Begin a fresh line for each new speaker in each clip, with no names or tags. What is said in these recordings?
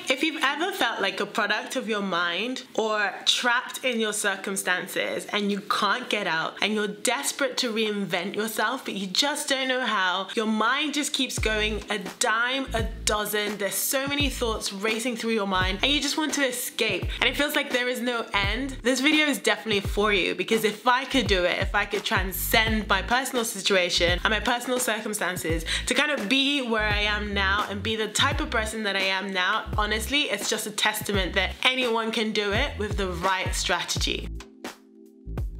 If you've ever felt like a product of your mind or trapped in your circumstances and you can't get out and you're desperate to reinvent yourself but you just don't know how, your mind just keeps going a dime a dozen, there's so many thoughts racing through your mind and you just want to escape and it feels like there is no end, this video is definitely for you, because if I could do it, if I could transcend my personal situation and my personal circumstances to kind of be where I am now and be the type of person that I am now, honestly, it's just a testament that anyone can do it with the right strategy.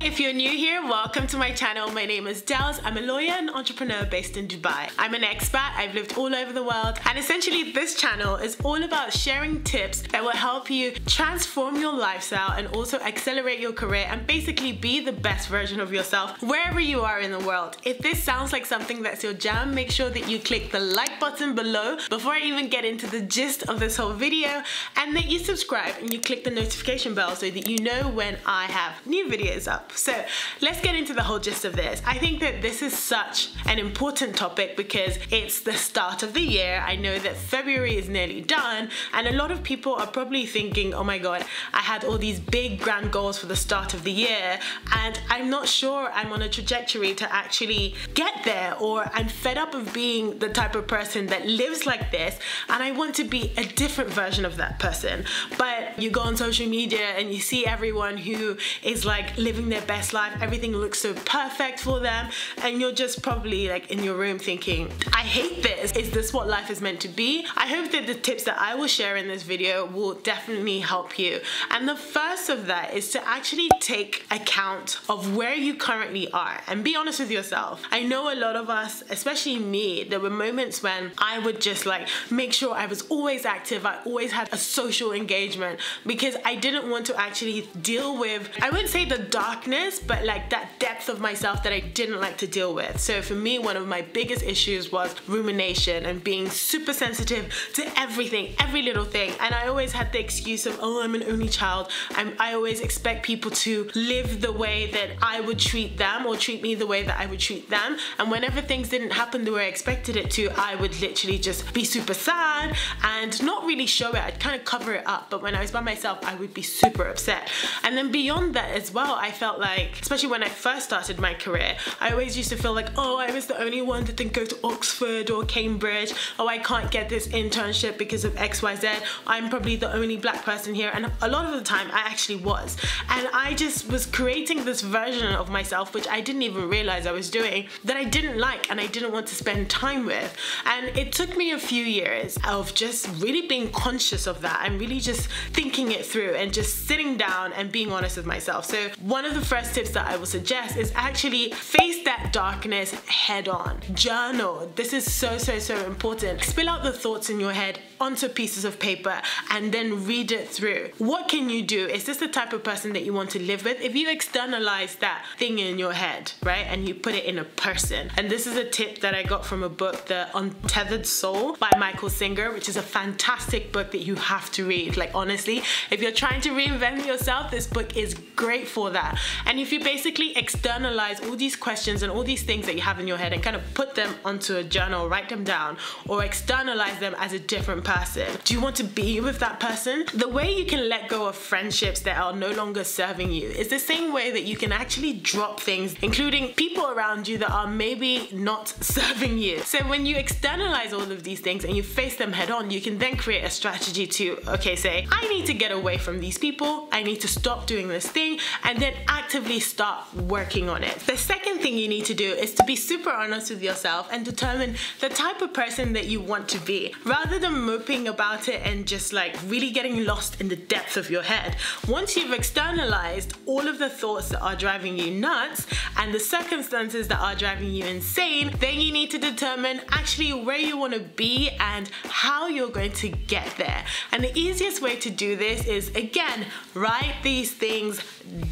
If you're new here, welcome to my channel. My name is Dels. I'm a lawyer and entrepreneur based in Dubai. I'm an expat, I've lived all over the world, and essentially this channel is all about sharing tips that will help you transform your lifestyle and also accelerate your career and basically be the best version of yourself wherever you are in the world. If this sounds like something that's your jam, make sure that you click the like button below before I even get into the gist of this whole video, and that you subscribe and you click the notification bell so that you know when I have new videos up. So let's get into the whole gist of this. I think that this is such an important topic because it's the start of the year. I know that February is nearly done and a lot of people are probably thinking, oh my god, I had all these big grand goals for the start of the year and I'm not sure I'm on a trajectory to actually get there, or I'm fed up of being the type of person that lives like this and I want to be a different version of that person. But you go on social media and you see everyone who is like living their best life, everything looks so perfect for them, and you're just probably like in your room thinking, I hate this. Is this what life is meant to be? I hope that the tips that I will share in this video will definitely help you. And the first of that is to actually take account of where you currently are and be honest with yourself. I know a lot of us, especially me, there were moments when I would just like make sure I was always active, I always had a social engagement because I didn't want to actually deal with, I wouldn't say the darkness, but like that depth of myself that I didn't like to deal with. So for me, one of my biggest issues was rumination and being super sensitive to everything, every little thing. And I always had the excuse of, oh, I'm an only child. I always expect people to live the way that I would treat them or treat me the way that I would treat them. And whenever things didn't happen the way I expected it to, I would literally just be super sad and not really show it. I'd kind of cover it up. But when I was by myself, I would be super upset. And then beyond that as well, I felt like, especially when I first started my career, I always used to feel like, oh, I was the only one that didn't go to Oxford or Cambridge. Oh, I can't get this internship because of XYZ. I'm probably the only black person here. And a lot of the time I actually was. And I just was creating this version of myself, which I didn't even realize I was doing, that I didn't like and I didn't want to spend time with. And it took me a few years of just really being conscious of that and really just thinking it through and just sitting down and being honest with myself. So one of the first tips that I will suggest is actually face that darkness head on. Journal. This is so important. Spill out the thoughts in your head onto pieces of paper and then read it through. What can you do? Is this the type of person that you want to live with? If you externalize that thing in your head, right, and you put it in a person, and this is a tip that I got from a book, The Untethered Soul by Michael Singer, which is a fantastic book that you have to read. Like honestly, if you're trying to reinvent yourself, this book is great for that. And if you basically externalize all these questions and all these things that you have in your head and kind of put them onto a journal, write them down, or externalize them as a different person. Do you want to be with that person? The way you can let go of friendships that are no longer serving you is the same way that you can actually drop things, including people around you that are maybe not serving you. So when you externalize all of these things and you face them head on, you can then create a strategy to, okay, say, I need to get away from these people, I need to stop doing this thing, and then actively start working on it. The second thing you need to do is to be super honest with yourself and determine the type of person that you want to be. Rather than moping about it and just like really getting lost in the depths of your head, once you've externalized all of the thoughts that are driving you nuts and the circumstances that are driving you insane, then you need to determine actually where you want to be and how you're going to get there. And the easiest way to do this is, again, write these things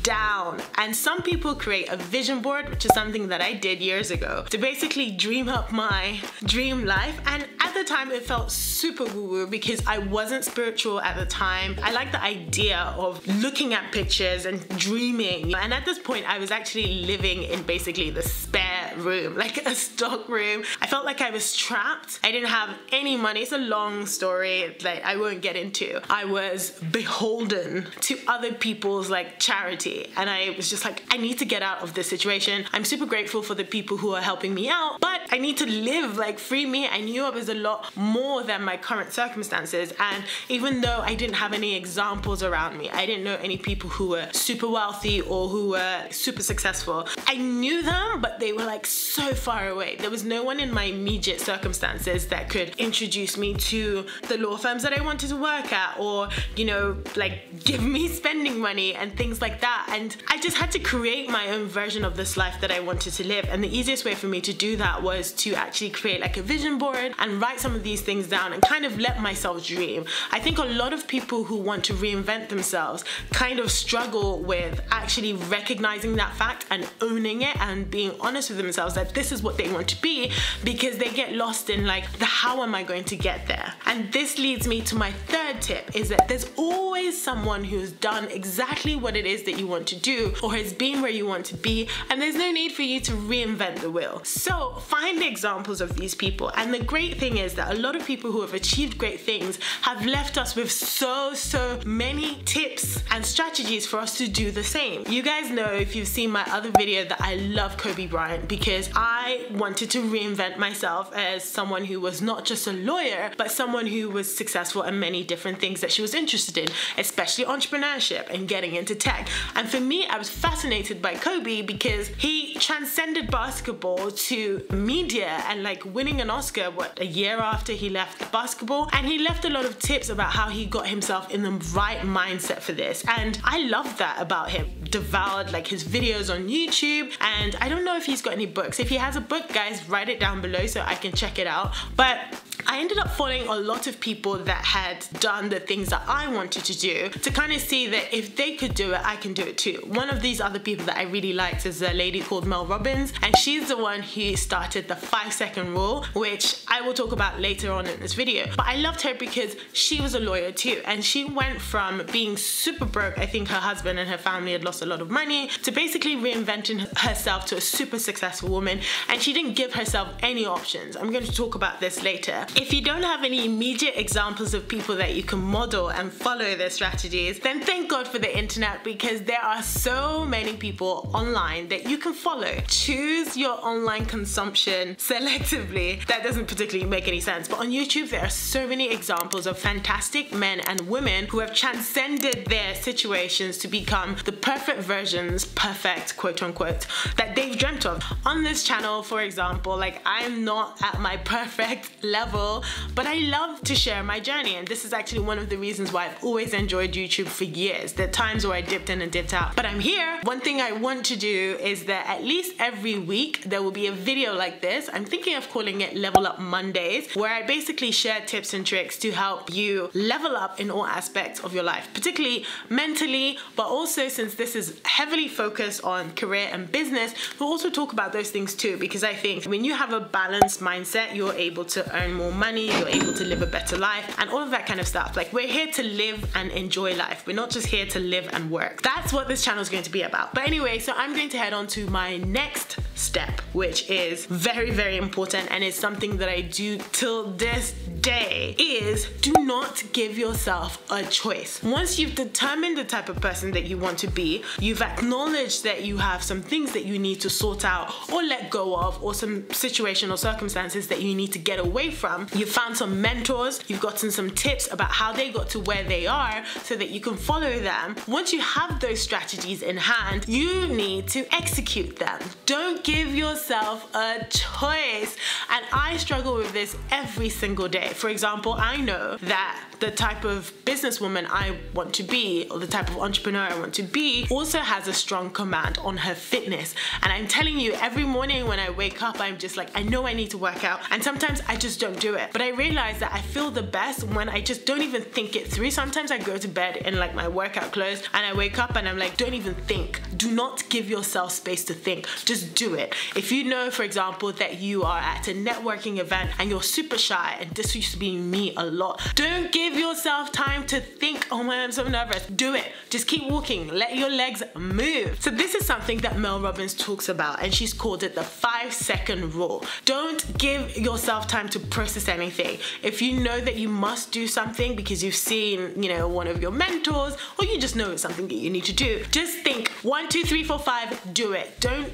down. And some people create a vision board, which is something that I did years ago, to basically dream up my dream life. And at the time it felt super woo-woo because I wasn't spiritual at the time. I like the idea of looking at pictures and dreaming. And at this point, I was actually living in basically the spare room, like a stock room. I felt like I was trapped. I didn't have any money. It's a long story that I won't get into. I was beholden to other people's like charity. And I was just like, I need to get out of this situation. I'm super grateful for the people who are helping me out, but I need to live, like free me. I knew I was a lot more than my current circumstances. And even though I didn't have any examples around me, I didn't know any people who were super wealthy or who were super successful. I knew them, but they were like so far away. There was no one in my immediate circumstances that could introduce me to the law firms that I wanted to work at, or, you know, like give me spending money and things like that. And I just had to create my own version of this life that I wanted to live. And the easiest way for me to do that was to actually create like a vision board and write some of these things down and kind of let myself dream. I think a lot of people who want to reinvent themselves kind of struggle with actually recognizing that fact and owning it and being honest with themselves that this is what they want to be, because they get lost in like the how am I going to get there. And this leads me to my third tip, is that there's always someone who's done exactly what it is that you want to do or has been where you want to be, and there's no need for you to reinvent the wheel. So find examples of these people. And the great thing is that a lot of people who have achieved great things have left us with so many tips and strategies for us to do the same. You guys know, if you've seen my other video, that I love Kobe Bryant because I wanted to reinvent myself as someone who was not just a lawyer, but someone who was successful in many different things that she was interested in, especially entrepreneurship and getting into tech. And for me, I was fascinated by Kobe because he transcended basketball to media and like winning an Oscar, a year after he left basketball. And he left a lot of tips about how he got himself in the right mindset for this. And I love that about him. Devoured like his videos on YouTube, and I don't know if he's got any books. If he has a book, guys, write it down below so I can check it out. But I ended up following a lot of people that had done the things that I wanted to do to kind of see that if they could do it, I can do it too. One of these other people that I really liked is a lady called Mel Robbins, and she's the one who started the 5-second rule, which I will talk about later on in this video. But I loved her because she was a lawyer too, and she went from being super broke, I think her husband and her family had lost a lot of money, to basically reinventing herself to a super successful woman, and she didn't give herself any options. I'm going to talk about this later. If you don't have any immediate examples of people that you can model and follow their strategies, then thank God for the internet, because there are so many people online that you can follow. Choose your online consumption selectively. That doesn't particularly make any sense, but on YouTube there are so many examples of fantastic men and women who have transcended their situations to become the perfect versions, perfect quote unquote, that they've dreamt of. On this channel, for example, like I'm not at my perfect level, but I love to share my journey, and this is actually one of the reasons why I've always enjoyed YouTube for years. There are times where I dipped in and dipped out, but I'm here. One thing I want to do is that at least every week there will be a video like this. I'm thinking of calling it Level Up Mondays, where I basically share tips and tricks to help you level up in all aspects of your life, particularly mentally, but also, since this is heavily focused on career and business, we'll also talk about those things too, because I think when you have a balanced mindset, you're able to earn more money, you're able to live a better life, and all of that kind of stuff. Like, we're here to live and enjoy life. We're not just here to live and work. That's what this channel is going to be about. But anyway, so I'm going to head on to my next step, which is very important, and it's something that I do till this day, is do not give yourself a choice. Once you've determined the type of person that you want to be, you've acknowledged that you have some things that you need to sort out or let go of, or some situation or circumstances that you need to get away from. You've found some mentors, you've gotten some tips about how they got to where they are so that you can follow them. Once you have those strategies in hand, you need to execute them. Don't give yourself a choice. And I struggle with this every single day. For example, I know that the type of businesswoman I want to be, or the type of entrepreneur I want to be, also has a strong command on her fitness. And I'm telling you, every morning when I wake up, I'm just like, I know I need to work out, and sometimes I just don't do it. But I realize that I feel the best when I just don't even think it through. Sometimes I go to bed in like my workout clothes, and I wake up and I'm like, don't even think. Do not give yourself space to think. Just do do it. If you know, for example, that you are at a networking event and you're super shy, and this used to be me a lot, don't give yourself time to think, oh my, I'm so nervous. Do it. Just keep walking. Let your legs move. So this is something that Mel Robbins talks about, and she's called it the 5-second rule. Don't give yourself time to process anything. If you know that you must do something because you've seen, you know, one of your mentors, or you just know it's something that you need to do, just think 1, 2, 3, 4, 5, do it. Don't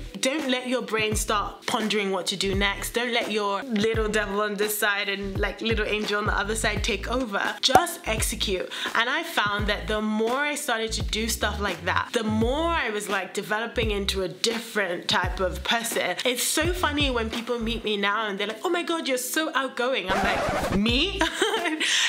let your brain start pondering what to do next. Don't let your little devil on this side and like little angel on the other side take over. Just execute. And I found that the more I started to do stuff like that, the more I was like developing into a different type of person. It's so funny when people meet me now and they're like, oh my God, you're so outgoing. I'm like, me?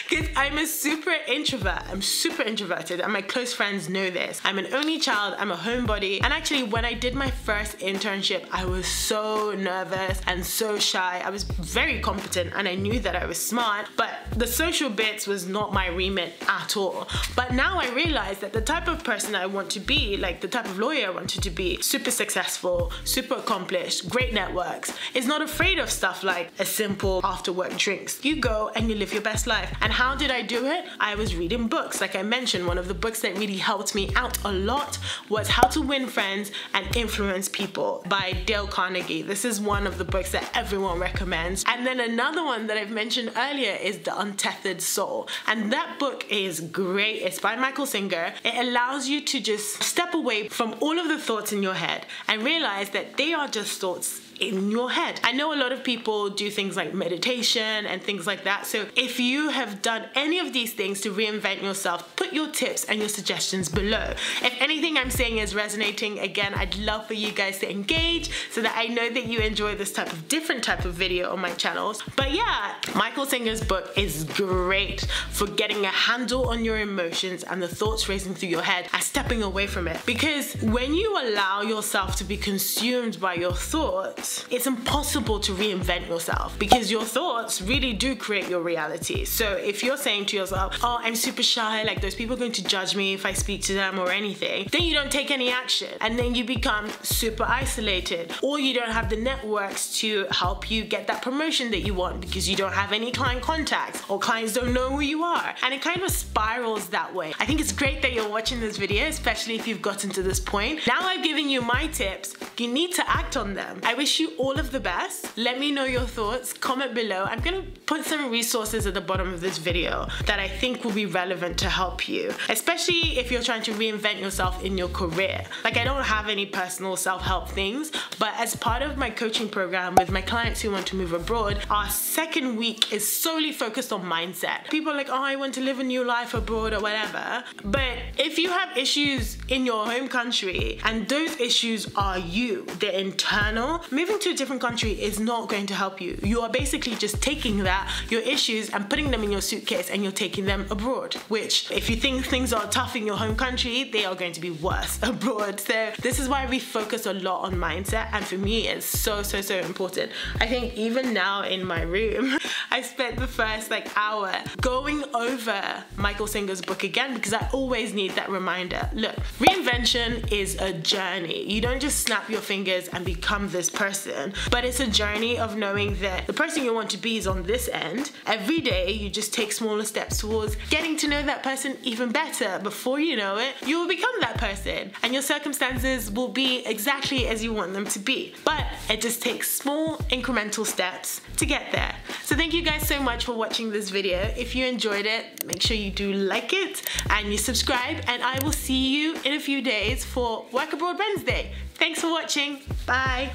Because I'm a super introvert. I'm super introverted, and my close friends know this. I'm an only child, I'm a homebody, and actually when I did my first internship, I was so nervous and so shy. I was very competent and I knew that I was smart, but the social bits was not my remit at all. But now I realize that the type of person I want to be, like the type of lawyer I wanted to be, super successful, super accomplished, great networks, is not afraid of stuff like a simple after work drinks. You go and you live your best life. And how did I do it? I was reading books. Like I mentioned, one of the books that really helped me out a lot was How to Win Friends and Influence People by Dale Carnegie. This is one of the books that everyone recommends. And then another one that I've mentioned earlier is The Untethered Soul. And that book is great. It's by Michael Singer. It allows you to just step away from all of the thoughts in your head and realize that they are just thoughts in your head. I know a lot of people do things like meditation and things like that. So if you have done any of these things to reinvent yourself, put your tips and your suggestions below. If anything I'm saying is resonating, again, I'd love for you guys to engage so that I know that you enjoy this different type of video on my channels. But yeah, Michael Singer's book is great for getting a handle on your emotions and the thoughts racing through your head and stepping away from it. Because when you allow yourself to be consumed by your thoughts, it's impossible to reinvent yourself, because your thoughts really do create your reality. So if you're saying to yourself, oh, I'm super shy, like those people are going to judge me if I speak to them or anything, then you don't take any action, and then you become super isolated, or you don't have the networks to help you get that promotion that you want because you don't have any client contacts, or clients don't know who you are, and it kind of spirals that way. I think it's great that you're watching this video, especially if you've gotten to this point. Now I've given you my tips, you need to act on them. I wish you all of the best. Let me know your thoughts, comment below. I'm gonna put some resources at the bottom of this video that I think will be relevant to help you, especially if you're trying to reinvent yourself in your career. Like, I don't have any personal self-help things, but as part of my coaching program with my clients who want to move abroad, our second week is solely focused on mindset. People are like, oh, I want to live a new life abroad or whatever. But if you have issues in your home country and those issues are you, they're internal, moving to a different country is not going to help you. You are basically just taking your issues and putting them in your suitcase, and you're taking them abroad, which if you think things are tough in your home country, they are going to be worse abroad. So this is why we focus a lot on mindset, and for me it's so important. I think even now in my room, I spent the first hour going over Michael Singer's book again, because I always need that reminder. Look, reinvention is a journey. You don't just snap your fingers and become this person, but it's a journey of knowing that the person you want to be is on this end. Every day you just take smaller steps towards getting to know that person even better. Before you know it, you will become that person, and your circumstances will be exactly as you want them to be. But it just takes small incremental steps to get there. So thank you guys so much for watching this video. If you enjoyed it, make sure you do like it and you subscribe, and I will see you in a few days for Work Abroad Wednesday. Thanks for watching. Bye.